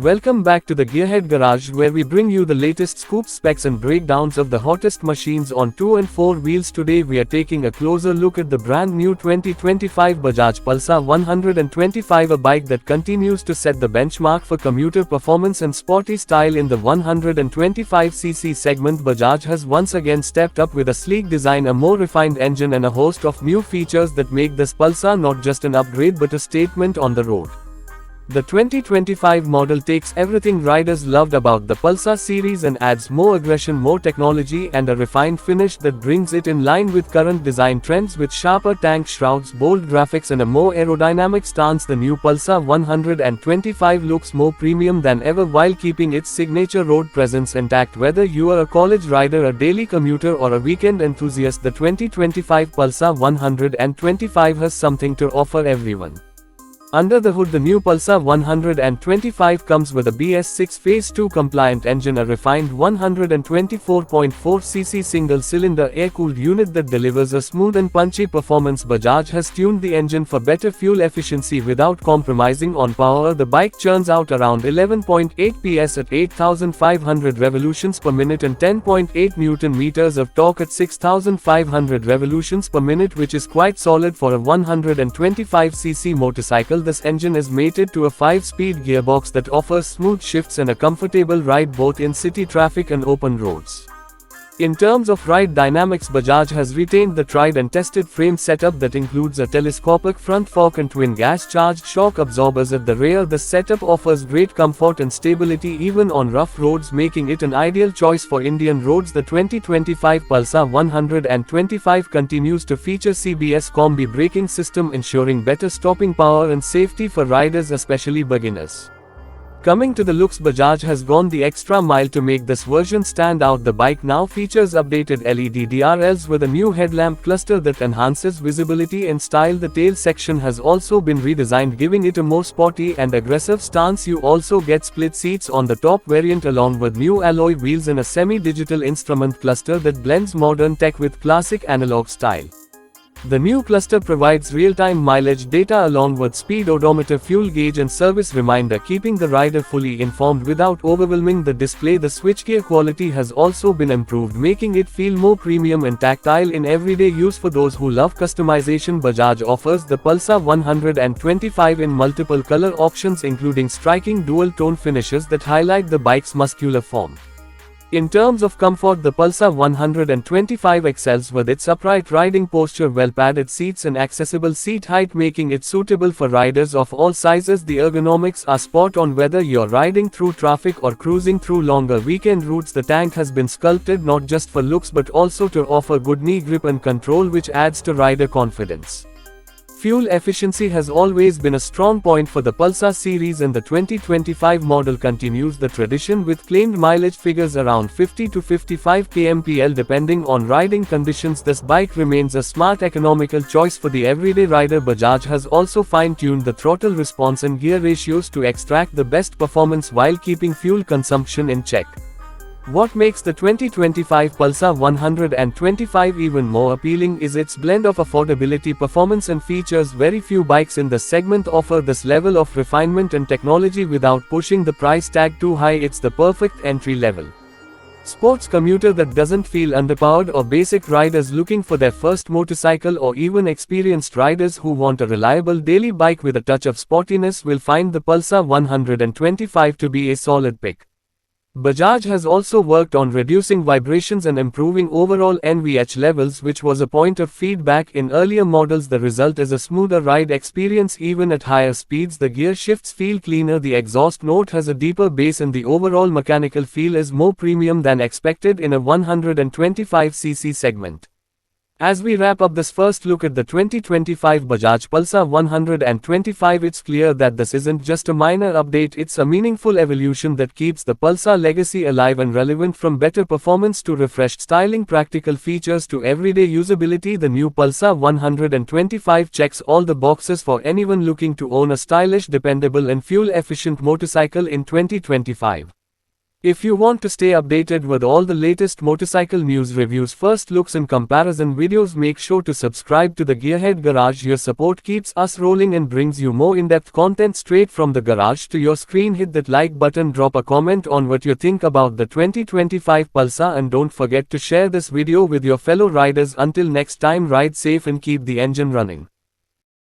Welcome back to the Gearhead Garage, where we bring you the latest scoops, specs and breakdowns of the hottest machines on 2 and 4 wheels. Today we are taking a closer look at the brand new 2025 Bajaj Pulsar 125, a bike that continues to set the benchmark for commuter performance and sporty style in the 125cc segment. Bajaj has once again stepped up with a sleek design, a more refined engine and a host of new features that make this Pulsar not just an upgrade but a statement on the road. The 2025 model takes everything riders loved about the Pulsar series and adds more aggression, more technology and a refined finish that brings it in line with current design trends. With sharper tank shrouds, bold graphics and a more aerodynamic stance, the new Pulsar 125 looks more premium than ever while keeping its signature road presence intact. Whether you are a college rider, a daily commuter or a weekend enthusiast, the 2025 Pulsar 125 has something to offer everyone. Under the hood, the new Pulsar 125 comes with a BS6 Phase 2 compliant engine, a refined 124.4cc single-cylinder air-cooled unit that delivers a smooth and punchy performance. Bajaj has tuned the engine for better fuel efficiency without compromising on power. The bike churns out around 11.8 PS at 8,500 revolutions per minute and 10.8 Newton meters of torque at 6,500 revolutions per minute, which is quite solid for a 125cc motorcycle. This engine is mated to a 5-speed gearbox that offers smooth shifts and a comfortable ride both in city traffic and open roads. In terms of ride dynamics, Bajaj has retained the tried and tested frame setup that includes a telescopic front fork and twin gas-charged shock absorbers at the rear. The setup offers great comfort and stability even on rough roads, making it an ideal choice for Indian roads. The 2025 Pulsar 125 continues to feature CBS combi braking system, ensuring better stopping power and safety for riders, especially beginners. Coming to the looks, Bajaj has gone the extra mile to make this version stand out. The bike now features updated LED DRLs with a new headlamp cluster that enhances visibility and style. The tail section has also been redesigned, giving it a more sporty and aggressive stance. You also get split seats on the top variant along with new alloy wheels and a semi-digital instrument cluster that blends modern tech with classic analog style. The new cluster provides real-time mileage data along with speed odometer, fuel gauge and service reminder, keeping the rider fully informed without overwhelming the display. The switchgear quality has also been improved, making it feel more premium and tactile in everyday use. For those who love customization, Bajaj offers the Pulsar 125 in multiple color options, including striking dual-tone finishes that highlight the bike's muscular form. In terms of comfort, the Pulsar 125 excels with its upright riding posture, well-padded seats and accessible seat height, making it suitable for riders of all sizes. The ergonomics are spot on whether you're riding through traffic or cruising through longer weekend routes. The tank has been sculpted not just for looks but also to offer good knee grip and control, which adds to rider confidence. Fuel efficiency has always been a strong point for the Pulsar series, and the 2025 model continues the tradition with claimed mileage figures around 50 to 55 kmpl depending on riding conditions. This bike remains a smart, economical choice for the everyday rider. Bajaj has also fine-tuned the throttle response and gear ratios to extract the best performance while keeping fuel consumption in check. What makes the 2025 Pulsar 125 even more appealing is its blend of affordability, performance and features. Very few bikes in the segment offer this level of refinement and technology without pushing the price tag too high. It's the perfect entry-level sports commuter that doesn't feel underpowered, or basic riders looking for their first motorcycle, or even experienced riders who want a reliable daily bike with a touch of sportiness will find the Pulsar 125 to be a solid pick. Bajaj has also worked on reducing vibrations and improving overall NVH levels, which was a point of feedback in earlier models. The result is a smoother ride experience even at higher speeds. The gear shifts feel cleaner, the exhaust note has a deeper bass and the overall mechanical feel is more premium than expected in a 125cc segment. As we wrap up this first look at the 2025 Bajaj Pulsar 125, it's clear that this isn't just a minor update, it's a meaningful evolution that keeps the Pulsar legacy alive and relevant. From better performance to refreshed styling, practical features to everyday usability, the new Pulsar 125 checks all the boxes for anyone looking to own a stylish, dependable and fuel-efficient motorcycle in 2025. If you want to stay updated with all the latest motorcycle news, reviews, first looks and comparison videos, make sure to subscribe to the Gearhead Garage. Your support keeps us rolling and brings you more in-depth content straight from the garage to your screen. Hit that like button, drop a comment on what you think about the 2025 Pulsar, and don't forget to share this video with your fellow riders. Until next time, ride safe and keep the engine running.